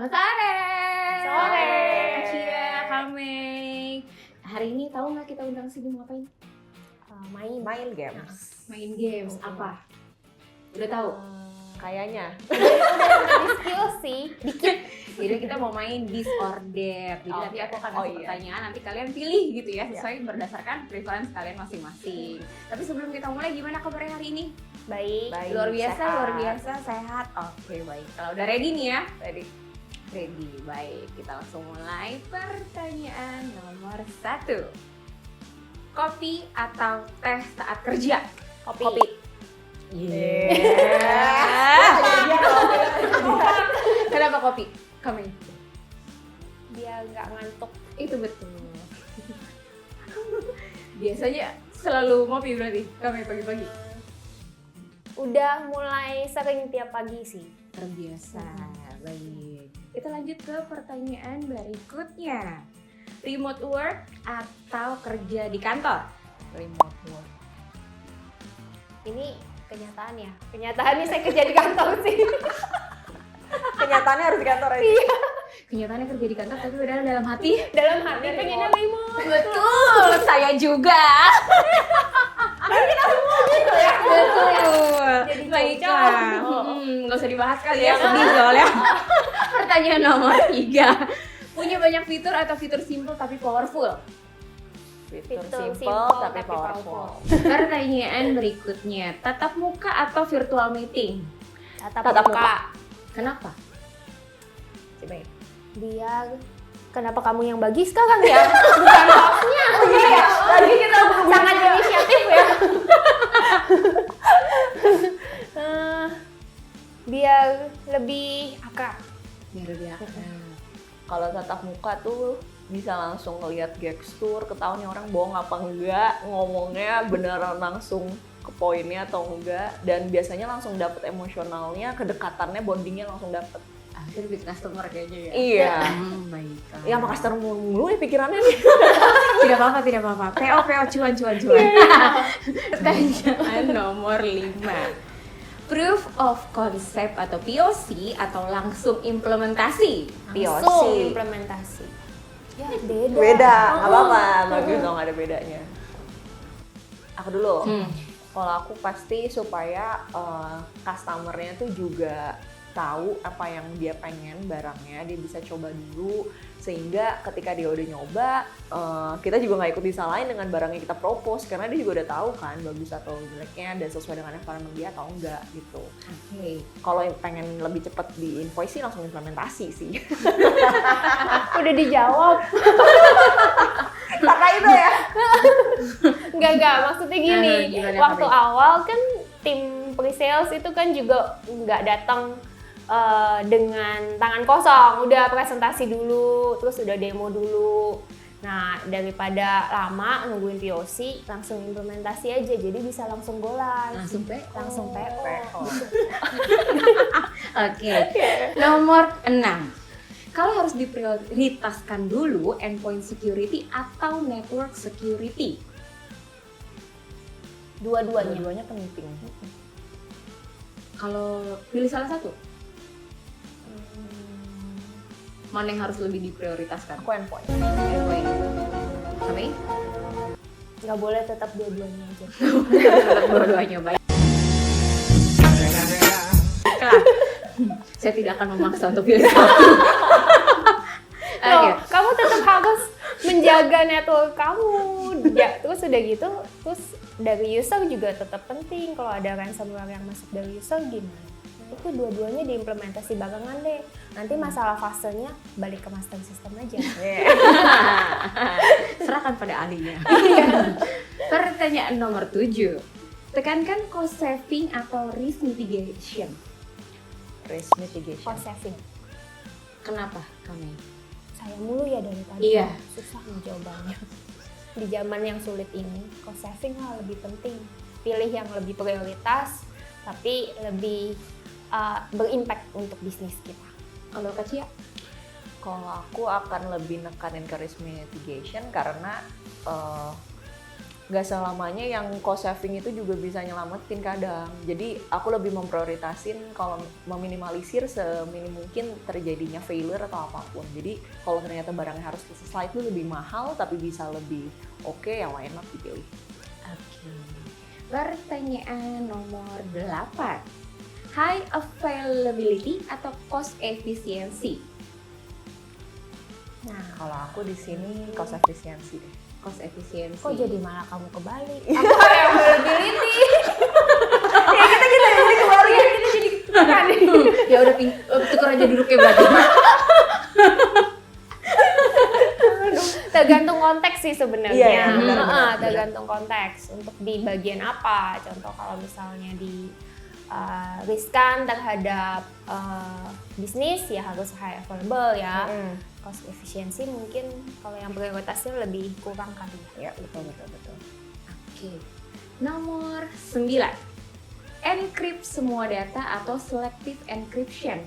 Selamat sore. Sore. Cia, Kameng. Hari ini tahu nggak kita undang sini mau ngapain? Main games. Main games. Apa? Udah tahu? Kayaknya. Udah di skill sih, dikit. Jadi kita mau main this or that. Jadi nanti aku akan kasih pertanyaan, nanti kalian pilih gitu ya, sesuai berdasarkan preference kalian masing-masing. Tapi sebelum kita mulai, gimana kabarnya hari ini? Baik. Luar biasa, sehat. Oke, baik. Kalau udah ready nih ya? Ready, baik. Kita langsung mulai pertanyaan nomor 1. Kopi atau teh saat kerja? Kopi. Kenapa kopi? Kami. Biar nggak ngantuk. Itu betul. Biasanya selalu ngopi berarti kami pagi-pagi. Udah mulai sering tiap pagi sih. Terbiasa. Baik. Kita lanjut ke pertanyaan berikutnya. Remote work atau kerja di kantor? Remote work. Ini kenyataan ya. Kenyataannya saya kerja di kantor sih. Kenyataannya harus di kantor aja. Kenyataannya kerja di kantor tapi udah dalam hati. Dalam hati pengennya remote. Betul, saya juga. Kita semua gitu ya. Betul. Jadi Baiklah. Nggak usah dibahas kali ya, sedih soalnya. Pertanyaan nomor 3. Punya banyak fitur atau fitur simple tapi powerful? Fitur Fitur simple tapi powerful. Pertanyaan berikutnya, tatap muka atau virtual meeting? Tatap muka. Kenapa? Coba ya. Biar kenapa kamu yang bagi sekarang ya? Bukan hostnya. Iya. Tadi kita Sangat inisiatif ya. Biar lebih akrab. Biar lebih akrab. Kalau tatap muka tuh bisa langsung ngeliat gestur, ketahuan nih orang bohong apa enggak, ngomongnya beneran langsung ke poinnya atau enggak, dan biasanya langsung dapet emosionalnya, kedekatannya, bondingnya langsung dapet. Itu lebih customer kayaknya ya? Iya. Baiklah. Ya sama customer mulu nih pikirannya nih. Tidak apa-apa. PO, cuan. Pertanyaan nomor 5. Proof of concept atau POC atau langsung implementasi? Langsung implementasi. Ya beda. Beda, nggak apa-apa, bagus dong ada bedanya. Aku dulu. Kalau aku pasti supaya customernya tuh juga tahu apa yang dia pengen barangnya, dia bisa coba dulu, sehingga ketika dia udah nyoba, kita juga nggak ikut disalahin dengan barang yang kita propose, karena dia juga udah tahu kan bagus atau jeleknya dan sesuai dengan requirement dia atau enggak gitu. Oke. Kalau pengen lebih cepet di invoice sih langsung implementasi sih. Udah dijawab. Kakak itu ya? Enggak, maksudnya gini. Gimana, Waktu Kak? awal kan tim pre-sales itu kan juga nggak datang dengan tangan kosong, udah presentasi dulu, terus udah demo dulu. Nah, daripada lama nungguin POC, langsung implementasi aja, jadi bisa langsung go live. Langsung PO. PO. Oke. Nomor 6. Kalau harus diprioritaskan dulu endpoint security atau network security? Dua-duanya. Penting. Kalau pilih salah satu, mana yang harus lebih diprioritaskan? Aku endpoint. Endpoint. Kami? Nggak boleh tetap dua-duanya aja. Dua-duanya baik. Baiklah. Saya tidak akan memaksa untuk pilih satu. Oke. Kamu tetap harus menjaga network kamu. Ya, terus udah gitu, terus dari user juga tetap penting. Kalau ada ransomware yang masuk dari user gimana? Itu dua-duanya diimplementasi barengan deh. Nanti masalah fasenya balik ke master system aja. Serahkan pada ahlinya. Pertanyaan nomor 7. Tekankan cost saving atau risk mitigation. Risk mitigation. Cost saving. Kenapa kami? Saya mulu ya dari tadi. Iya. Susah menjawabnya. Di zaman yang sulit ini, cost saving lah lebih penting. Pilih yang lebih prioritas, tapi lebih berimpact untuk bisnis kita. Kalau Kak Cia? Kalau aku akan lebih nekanin ke risk mitigation karena nggak selamanya yang cost saving itu juga bisa nyelamatin kadang. Jadi aku lebih memprioritasin kalau meminimalisir seminim mungkin terjadinya failure atau apapun. Jadi kalau ternyata barangnya harus slightly lebih mahal tapi bisa lebih oke, ya why not dipilih. Oke. Pertanyaan nomor 8. High availability atau cost efficiency? Nah, kalau aku di sini cost efficiency deh. Cost efficiency. Kok jadi malah kamu kebalik? Aku kayak availability. Ya kita jadi kembali. Ya kita jadi kan. Ya udah tukar aja duduknya berarti. Tergantung konteks sih sebenarnya. Iya, benar. Tergantung konteks. Untuk di bagian apa? Contoh kalau misalnya di riskan terhadap bisnis ya harus high available ya. Cost efficiency mungkin kalau yang prioritasnya lebih kurang kali ya. Ya, betul. Oke. Nomor 9. Encrypt semua data atau selective encryption?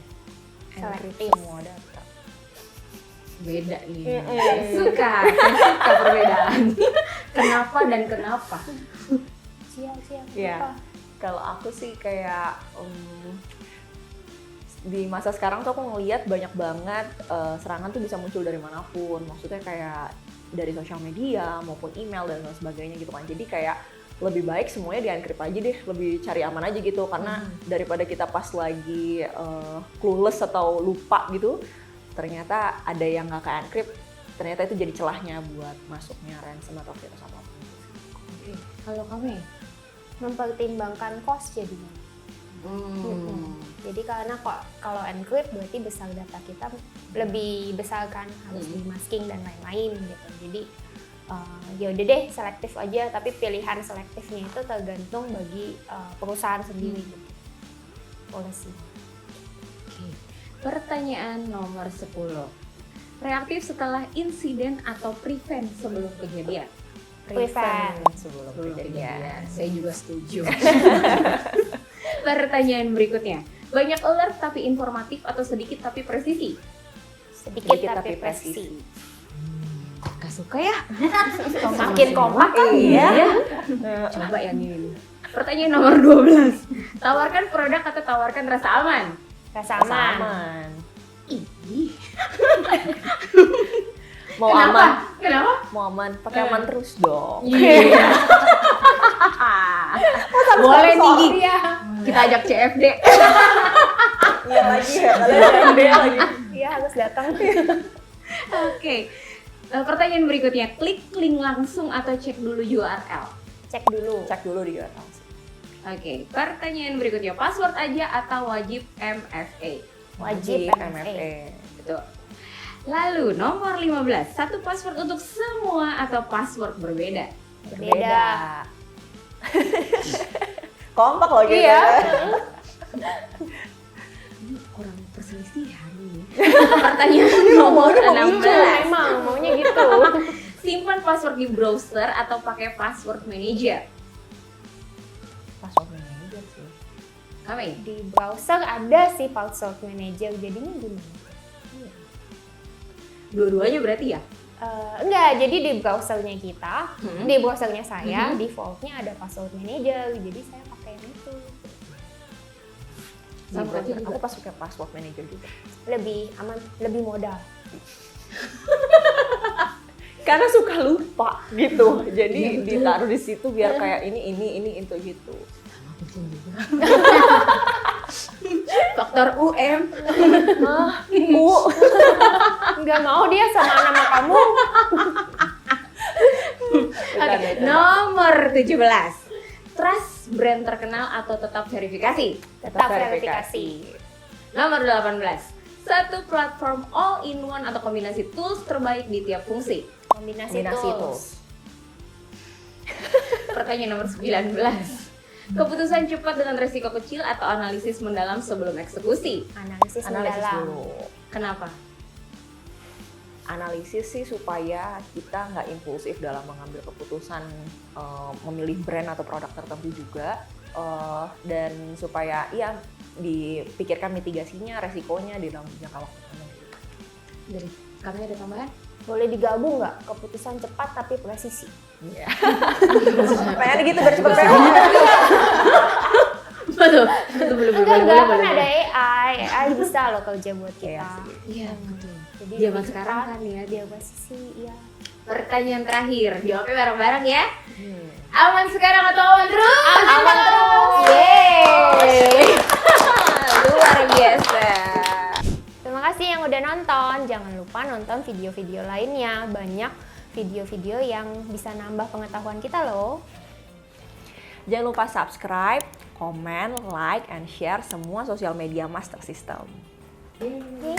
Selective. Semua data. Beda nih. Suka perbedaan. Kenapa dan kenapa? Siap. Iya. Kalau aku sih kayak di masa sekarang tuh aku ngelihat banyak banget serangan tuh bisa muncul dari manapun. Maksudnya kayak dari sosial media maupun email dan lain sebagainya gitu kan. Jadi kayak lebih baik semuanya di-encrypt aja deh, lebih cari aman aja gitu. Karena daripada kita pas lagi clueless atau lupa gitu, ternyata ada yang nggak ke-encrypt, ternyata itu jadi celahnya buat masuknya ransom atau virus apapun. Oke. Kalau kamu ya? Mempertimbangkan cost jadinya. Jadi karena kalau encrypt berarti besar data kita lebih besar kan, harus di masking dan lain-lain gitu. Jadi ya udah deh selektif aja, tapi pilihan selektifnya itu tergantung bagi perusahaan sendiri gitu. Policy. Oke. Pertanyaan nomor 10. Reaktif setelah insiden atau prevent sebelum kejadian? Prevent sebelum Kejadian. kejadian. Saya juga setuju. Pertanyaan berikutnya. Banyak alert tapi informatif atau sedikit tapi presisi? sedikit tapi presisi. Gak suka ya? Makin kompak kan? Iya. Coba yang ini. Pertanyaan nomor 12. Tawarkan produk atau tawarkan rasa aman? Rasa aman. Aman. Ih. Mau Kenapa? aman? Kenapa? Mau aman, pakai aman terus dong. Iya. Boleh nih, Gi. Iya. Kita ajak CFD. Iya lagi ya, kalian dia lagi. Iya harus datang. Oke. Pertanyaan berikutnya, klik link langsung atau cek dulu URL? Cek dulu. Cek dulu di URL. Oke. Pertanyaan berikutnya, password aja atau wajib MFA? Wajib MFA. Betul. Lalu nomor 15, satu password untuk semua atau password berbeda? Berbeda. Kompak loh gitu. Iya. Ini kurang perselisihan nih. Pertanyaan nomor 16. Memang maunya gitu. Simpan password di browser atau pakai password manager? Password manager sih. Apa ya? Di browser ada sih password manager, jadinya gimana? Dua-duanya berarti ya? Enggak, jadi di browsernya kita, di browsernya saya, defaultnya ada password manager, jadi saya pakai yang itu. Di browser aku pas pakai password manager juga. Lebih aman, lebih modal. Karena suka lupa gitu. Jadi ditaruh di situ biar kayak ini itu gitu. Faktor UM. Nggak mau dia sama nama kamu. Oke, nomor 17. Trust brand terkenal atau tetap verifikasi? Tetap verifikasi. Nomor 18. Satu platform all-in-one atau kombinasi tools terbaik di tiap fungsi? Kombinasi Kombinasi tools. Pertanyaan nomor 19. Keputusan cepat dengan resiko kecil atau analisis mendalam sebelum eksekusi? Analisis Analisis mendalam. dulu. Kenapa? Analisis sih supaya kita nggak impulsif dalam mengambil keputusan memilih brand atau produk tertentu juga, dan supaya dipikirkan mitigasinya, resikonya di dalam jangka waktu panjang. Dari kami ada tambahan? Boleh digabung nggak? Keputusan cepat tapi presisi. Iya. Pengen gitu biar cepet PO. Betul. Enggak, kan ada AI bisa loh kerja buat kita. Iya, betul. Jadi Zaman lebih sekarang cepat, kan ya. dia presisi, iya. Pertanyaan terakhir, jawabnya bareng-bareng ya. Aman sekarang atau aman terus? Aman terus. Yeay. Luar biasa. Terima kasih yang udah nonton. Jangan lupa nonton video-video lainnya. Banyak video-video yang bisa nambah pengetahuan kita loh. Jangan lupa subscribe, komen, like, and share semua sosial media Master System. Yeay.